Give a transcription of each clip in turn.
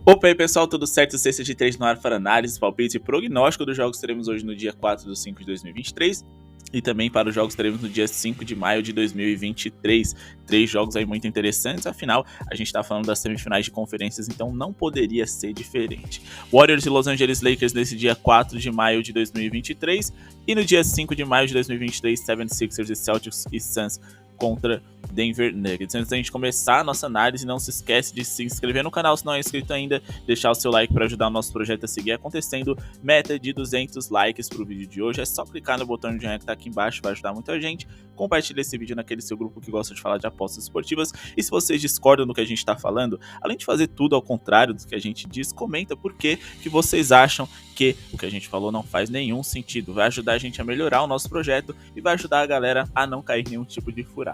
Opa aí pessoal, tudo certo? Sexta de 3 no ar para análise, palpite e prognóstico dos jogos teremos hoje no dia 4/5 de 2023 e também para os jogos teremos no dia 5 de maio de 2023. 3 jogos aí muito interessantes, afinal a gente está falando das semifinais de conferências, então não poderia ser diferente. Warriors e Los Angeles Lakers nesse dia 4 de maio de 2023 e no dia 5 de maio de 2023, 76ers e Celtics e Suns contra Denver Nuggets. Antes da gente começar a nossa análise, não se esquece de se inscrever no canal se não é inscrito ainda, deixar o seu like para ajudar o nosso projeto a seguir acontecendo. Meta de 200 likes para o vídeo de hoje, é só clicar no botão de joinha que está aqui embaixo, vai ajudar muita gente. Compartilhe esse vídeo naquele seu grupo que gosta de falar de apostas esportivas. E se vocês discordam do que a gente está falando, além de fazer tudo ao contrário do que a gente diz, comenta por que vocês acham que o que a gente falou não faz nenhum sentido. Vai ajudar a gente a melhorar o nosso projeto e vai ajudar a galera a não cair em nenhum tipo de furada.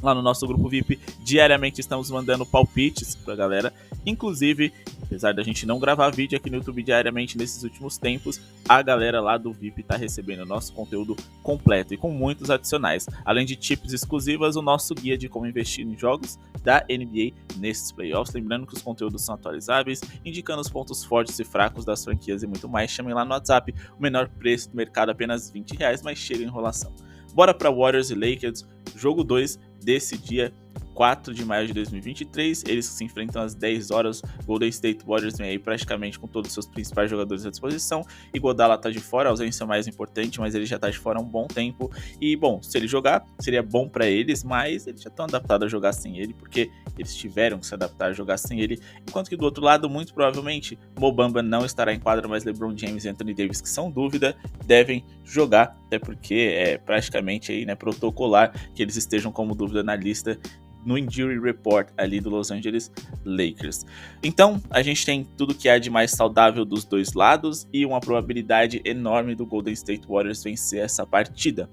Lá no nosso grupo VIP, diariamente estamos mandando palpites pra galera. Inclusive, apesar da gente não gravar vídeo aqui no YouTube diariamente nesses últimos tempos, a galera lá do VIP tá recebendo nosso conteúdo completo e com muitos adicionais. Além de tips exclusivas, o nosso guia de como investir em jogos da NBA nesses playoffs. Lembrando que os conteúdos são atualizáveis, indicando os pontos fortes e fracos das franquias e muito mais. Chamem lá no WhatsApp, o menor preço do mercado apenas R$20, mas chega em enrolação. Bora para Warriors e Lakers, jogo 2 desse dia 4 de maio de 2023, eles se enfrentam às 10 horas, Golden State Warriors vem aí praticamente com todos os seus principais jogadores à disposição, e Iguodala tá de fora, a ausência mais importante, mas ele já tá de fora há um bom tempo, e bom, se ele jogar, seria bom pra eles, mas eles já estão adaptados a jogar sem ele, porque eles tiveram que se adaptar a jogar sem ele, enquanto que do outro lado, muito provavelmente, Mo Bamba não estará em quadra, mas LeBron James e Anthony Davis, que são dúvida, devem jogar, até porque é praticamente aí, né, protocolar que eles estejam como dúvida na lista no Injury Report ali do Los Angeles Lakers. Então, a gente tem tudo que há de mais saudável dos dois lados e uma probabilidade enorme do Golden State Warriors vencer essa partida.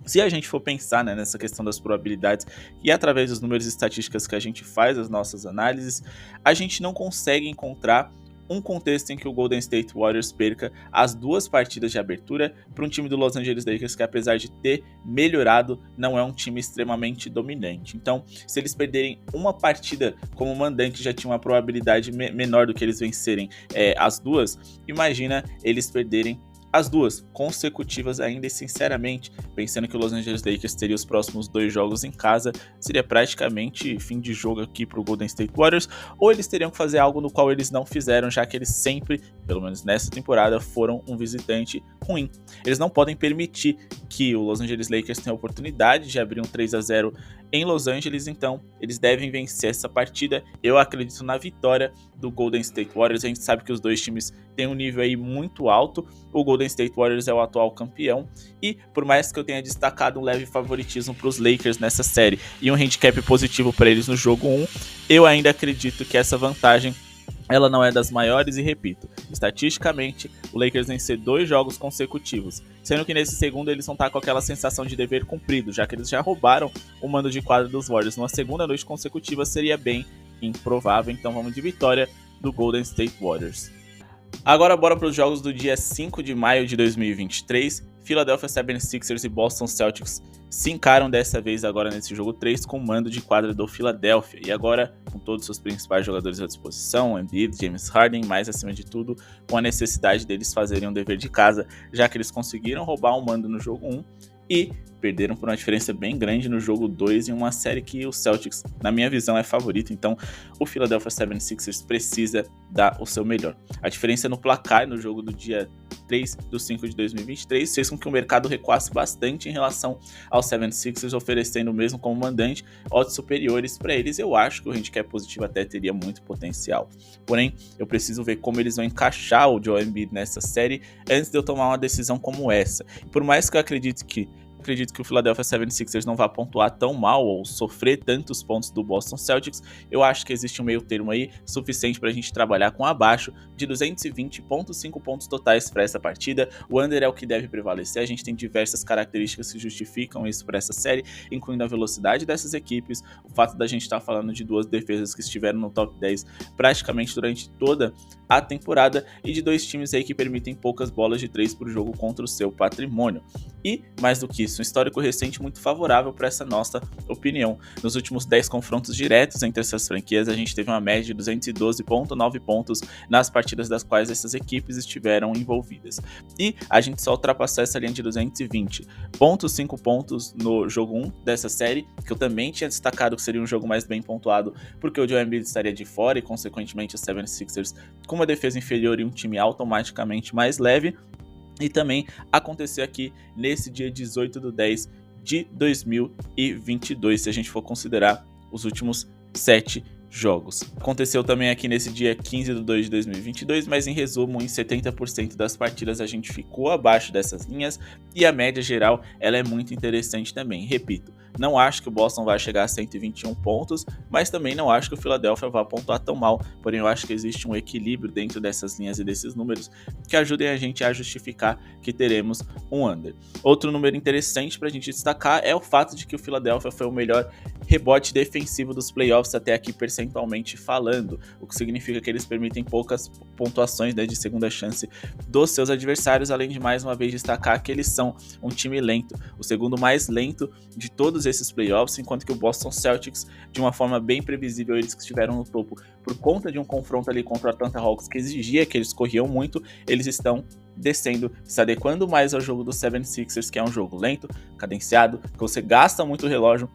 Se a gente for pensar, né, nessa questão das probabilidades e através dos números e estatísticas que a gente faz as nossas análises, a gente não consegue encontrar um contexto em que o Golden State Warriors perca as duas partidas de abertura para um time do Los Angeles Lakers que, apesar de ter melhorado, não é um time extremamente dominante. Então, se eles perderem uma partida como mandante, já tinha uma probabilidade menor do que eles vencerem as duas, imagina eles perderem as duas consecutivas ainda, e sinceramente, pensando que o Los Angeles Lakers teria os próximos 2 jogos em casa, seria praticamente fim de jogo aqui para o Golden State Warriors, ou eles teriam que fazer algo no qual eles não fizeram, já que eles sempre, pelo menos nessa temporada, foram um visitante ruim. Eles não podem permitir que o Los Angeles Lakers tenha a oportunidade de abrir um 3-0 em Los Angeles, então eles devem vencer essa partida. Eu acredito na vitória do Golden State Warriors. A gente sabe que os dois times têm um nível aí muito alto. O Golden State Warriors é o atual campeão e, por mais que eu tenha destacado um leve favoritismo para os Lakers nessa série e um handicap positivo para eles no jogo 1, eu ainda acredito que essa vantagem ela não é das maiores e, repito, estatisticamente, o Lakers vencer 2 jogos consecutivos, sendo que nesse segundo eles vão estar com aquela sensação de dever cumprido, já que eles já roubaram o mando de quadra dos Warriors. Numa segunda noite consecutiva seria bem improvável, então vamos de vitória do Golden State Warriors. Agora bora para os jogos do dia 5 de maio de 2023, Philadelphia 76ers e Boston Celtics se encaram dessa vez agora nesse jogo 3 com o mando de quadra do Philadelphia, e agora com todos os seus principais jogadores à disposição, Embiid, James Harden, mais acima de tudo com a necessidade deles fazerem um dever de casa, já que eles conseguiram roubar o mando no jogo 1 e perderam por uma diferença bem grande no jogo 2 em uma série que o Celtics, na minha visão, é favorito. Então o Philadelphia 76ers precisa dar o seu melhor. A diferença no placar no jogo do dia 3/5 de 2023 fez com que o mercado recuasse bastante em relação aos 76ers, oferecendo mesmo como mandante odds superiores para eles. Eu acho que o handicap positivo até teria muito potencial, porém eu preciso ver como eles vão encaixar o Joel Embiid nessa série antes de eu tomar uma decisão como essa. Por mais que eu acredite que o Philadelphia 76ers não vá pontuar tão mal ou sofrer tantos pontos do Boston Celtics, eu acho que existe um meio termo aí suficiente para a gente trabalhar com abaixo de 220,5 pontos totais para essa partida. O under é o que deve prevalecer. A gente tem diversas características que justificam isso para essa série, incluindo a velocidade dessas equipes, o fato da gente estar falando de 2 defesas que estiveram no top 10 praticamente durante toda a temporada e de 2 times aí que permitem poucas bolas de 3 por jogo contra o seu patrimônio. E, mais do que isso, isso, um histórico recente muito favorável para essa nossa opinião. Nos últimos 10 confrontos diretos entre essas franquias, a gente teve uma média de 212,9 pontos nas partidas das quais essas equipes estiveram envolvidas. E a gente só ultrapassou essa linha de 220,5 pontos no jogo 1 dessa série, que eu também tinha destacado que seria um jogo mais bem pontuado, porque o Joel Embiid estaria de fora e, consequentemente, os 76ers com uma defesa inferior e um time automaticamente mais leve. E também aconteceu aqui nesse dia 18/10 de 2022, se a gente for considerar os últimos 7 jogos. Aconteceu também aqui nesse dia 15/2 de 2022, mas em resumo, em 70% das partidas a gente ficou abaixo dessas linhas e a média geral ela é muito interessante também. Repito, não acho que o Boston vai chegar a 121 pontos, mas também não acho que o Philadelphia vá pontuar tão mal, porém eu acho que existe um equilíbrio dentro dessas linhas e desses números que ajudem a gente a justificar que teremos um under. Outro número interessante para a gente destacar é o fato de que o Philadelphia foi o melhor rebote defensivo dos playoffs até aqui percentualmente falando, o que significa que eles permitem poucas pontuações, né, de segunda chance dos seus adversários, além de mais uma vez destacar que eles são um time lento, o segundo mais lento de todos esses playoffs, enquanto que o Boston Celtics, de uma forma bem previsível, eles que estiveram no topo por conta de um confronto ali contra o Atlanta Hawks que exigia que eles corriam muito, eles estão descendo, se adequando mais ao jogo dos 76ers, que é um jogo lento, cadenciado, que você gasta muito relógio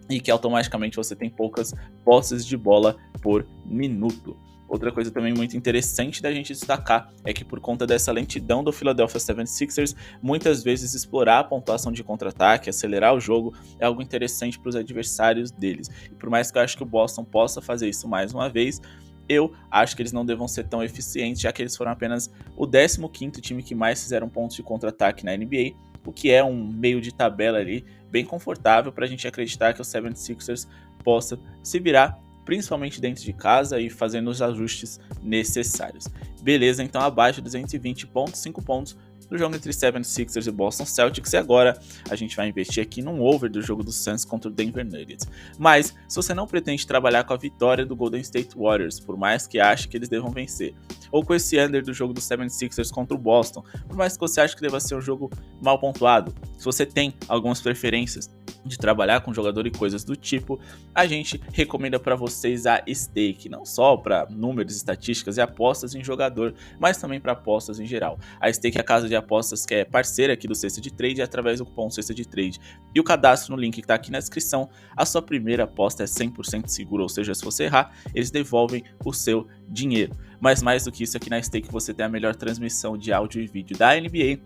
e que automaticamente você tem poucas posses de bola por minuto. Outra coisa também muito interessante da gente destacar é que, por conta dessa lentidão do Philadelphia 76ers, muitas vezes explorar a pontuação de contra-ataque, acelerar o jogo, é algo interessante para os adversários deles. E por mais que eu acho que o Boston possa fazer isso mais uma vez, eu acho que eles não devam ser tão eficientes, já que eles foram apenas o 15º time que mais fizeram pontos de contra-ataque na NBA, o que é um meio de tabela ali bem confortável para a gente acreditar que o 76ers possa se virar, principalmente dentro de casa e fazendo os ajustes necessários. Beleza, então abaixo de 220,5 pontos no jogo entre 76ers e Boston Celtics, e agora a gente vai investir aqui num over do jogo do Suns contra o Denver Nuggets. Mas se você não pretende trabalhar com a vitória do Golden State Warriors, por mais que ache que eles devam vencer, ou com esse under do jogo do 76ers contra o Boston, por mais que você ache que deva ser um jogo mal pontuado, se você tem algumas preferências de trabalhar com jogador e coisas do tipo, a gente recomenda para vocês a Stake, não só para números, estatísticas e apostas em jogador, mas também para apostas em geral. A Stake é a casa de apostas que é parceira aqui do Cesta de Trade, através do cupom Cesta de Trade e o cadastro no link que está aqui na descrição. A sua primeira aposta é 100% segura, ou seja, se você errar, eles devolvem o seu dinheiro. Mas mais do que isso, aqui na Stake você tem a melhor transmissão de áudio e vídeo da NBA.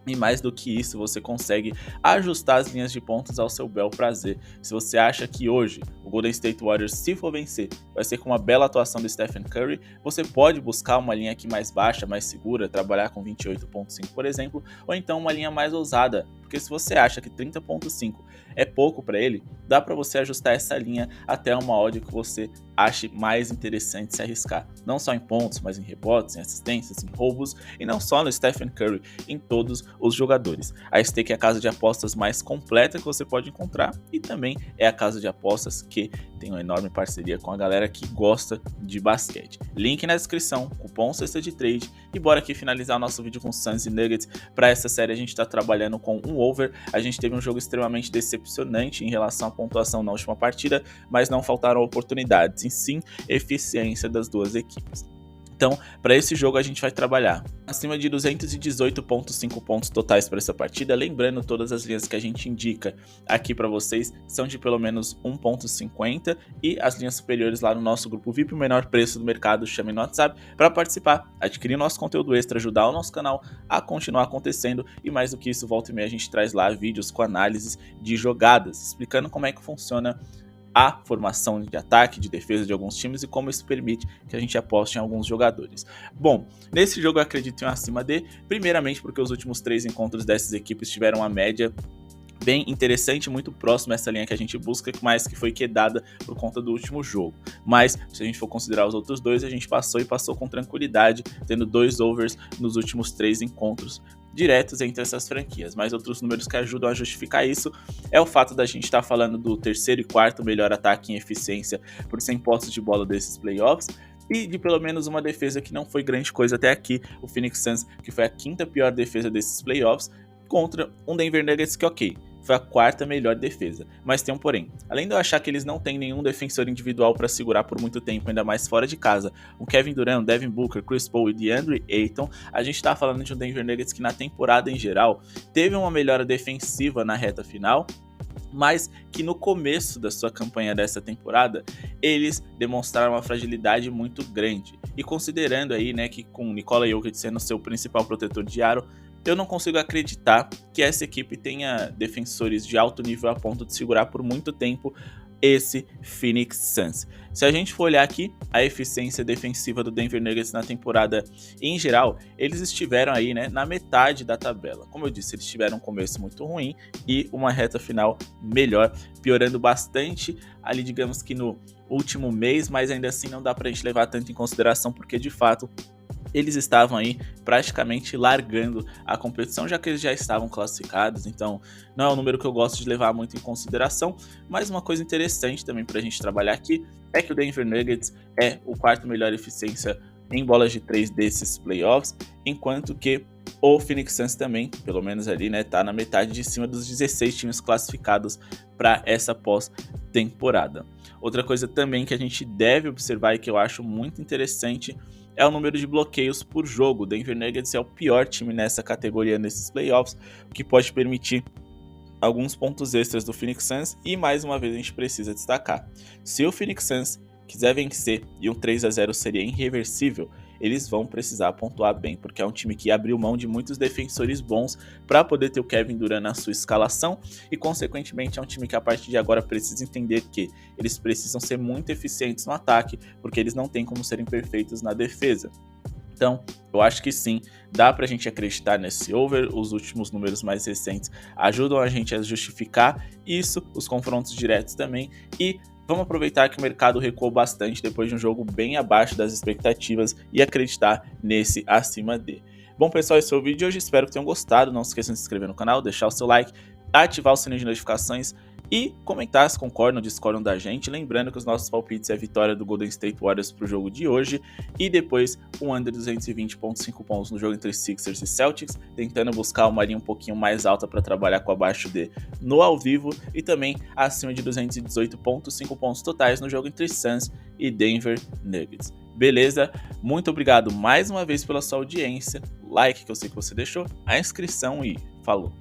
E mais do que isso, você consegue ajustar as linhas de pontos ao seu bel prazer. Se você acha que hoje o Golden State Warriors, se for vencer, vai ser com uma bela atuação do Stephen Curry, você pode buscar uma linha aqui mais baixa, mais segura, trabalhar com 28,5, por exemplo, ou então uma linha mais ousada, porque se você acha que 30,5 é pouco para ele, dá para você ajustar essa linha até uma odd que você ache mais interessante se arriscar. Não só em pontos, mas em rebotes, em assistências, em roubos, e não só no Stephen Curry, em todos os jogadores. A Stake é a casa de apostas mais completa que você pode encontrar e também é a casa de apostas que tem uma enorme parceria com a galera que gosta de basquete. Link na descrição, cupom Cesta de Trade, e bora aqui finalizar o nosso vídeo com Suns e Nuggets. Para essa série a gente está trabalhando com um over. A gente teve um jogo extremamente decepcionante em relação à pontuação na última partida, mas não faltaram oportunidades, e sim eficiência das duas equipes. Então, para esse jogo a gente vai trabalhar acima de 218,5 pontos totais para essa partida. Lembrando, todas as linhas que a gente indica aqui para vocês são de pelo menos 1,50 e as linhas superiores lá no nosso grupo VIP, o menor preço do mercado, chame no WhatsApp para participar, adquirir nosso conteúdo extra, ajudar o nosso canal a continuar acontecendo, e mais do que isso, volta e meia a gente traz lá vídeos com análises de jogadas, explicando como é que funciona a formação de ataque, de defesa de alguns times e como isso permite que a gente aposte em alguns jogadores. Bom, nesse jogo eu acredito em um acima de, primeiramente porque os últimos 3 encontros dessas equipes tiveram uma média bem interessante, muito próximo a essa linha que a gente busca, mas que foi quedada por conta do último jogo. Mas, se a gente for considerar os outros dois, a gente passou com tranquilidade, tendo 2 overs nos últimos 3 encontros diretos entre essas franquias. Mas outros números que ajudam a justificar isso é o fato da gente estar falando do terceiro e quarto melhor ataque em eficiência por 100 posses de bola desses playoffs, e de pelo menos uma defesa que não foi grande coisa até aqui, o Phoenix Suns, que foi a 5ª pior defesa desses playoffs, contra um Denver Nuggets que, ok, foi a quarta melhor defesa. Mas tem um porém. Além de eu achar que eles não têm nenhum defensor individual para segurar por muito tempo, ainda mais fora de casa, o Kevin Durant, Devin Booker, Chris Paul e DeAndre Ayton, a gente tá falando de um Denver Nuggets que na temporada em geral teve uma melhora defensiva na reta final, mas que no começo da sua campanha dessa temporada, eles demonstraram uma fragilidade muito grande. E considerando aí, né, que com Nikola Jokic sendo seu principal protetor de aro, eu não consigo acreditar que essa equipe tenha defensores de alto nível a ponto de segurar por muito tempo esse Phoenix Suns. Se a gente for olhar aqui a eficiência defensiva do Denver Nuggets na temporada em geral, eles estiveram aí, né, na metade da tabela. Como eu disse, eles tiveram um começo muito ruim e uma reta final melhor, piorando bastante ali, digamos que no último mês, mas ainda assim não dá pra gente levar tanto em consideração, porque de fato eles estavam aí praticamente largando a competição, já que eles já estavam classificados, então não é um número que eu gosto de levar muito em consideração, mas uma coisa interessante também pra gente trabalhar aqui é que o Denver Nuggets é o quarto melhor eficiência em bolas de 3 desses playoffs, enquanto que o Phoenix Suns também, pelo menos ali, né, tá na metade de cima dos 16 times classificados para essa pós-temporada. Outra coisa também que a gente deve observar e que eu acho muito interessante é o número de bloqueios por jogo. O Denver Nuggets é o pior time nessa categoria nesses playoffs, o que pode permitir alguns pontos extras do Phoenix Suns, e mais uma vez a gente precisa destacar: se o Phoenix Suns quiser vencer e um 3-0 seria irreversível, eles vão precisar pontuar bem, porque é um time que abriu mão de muitos defensores bons para poder ter o Kevin Durant na sua escalação, e consequentemente é um time que a partir de agora precisa entender que eles precisam ser muito eficientes no ataque, porque eles não têm como serem perfeitos na defesa. Então, eu acho que sim, dá pra gente acreditar nesse over. Os últimos números mais recentes ajudam a gente a justificar isso, os confrontos diretos também, e vamos aproveitar que o mercado recuou bastante depois de um jogo bem abaixo das expectativas e acreditar nesse acima de. Bom, pessoal, esse foi o vídeo de hoje, espero que tenham gostado. Não se esqueçam de se inscrever no canal, deixar o seu like, ativar o sininho de notificações e comentar se concordam ou discordam da gente. Lembrando que os nossos palpites é a vitória do Golden State Warriors pro jogo de hoje e depois um under 220.5 pontos no jogo entre Sixers e Celtics, tentando buscar uma linha um pouquinho mais alta para trabalhar com abaixo de no ao vivo, e também acima de 218.5 pontos totais no jogo entre Suns e Denver Nuggets. Beleza? Muito obrigado mais uma vez pela sua audiência, like que eu sei que você deixou, a inscrição e falou!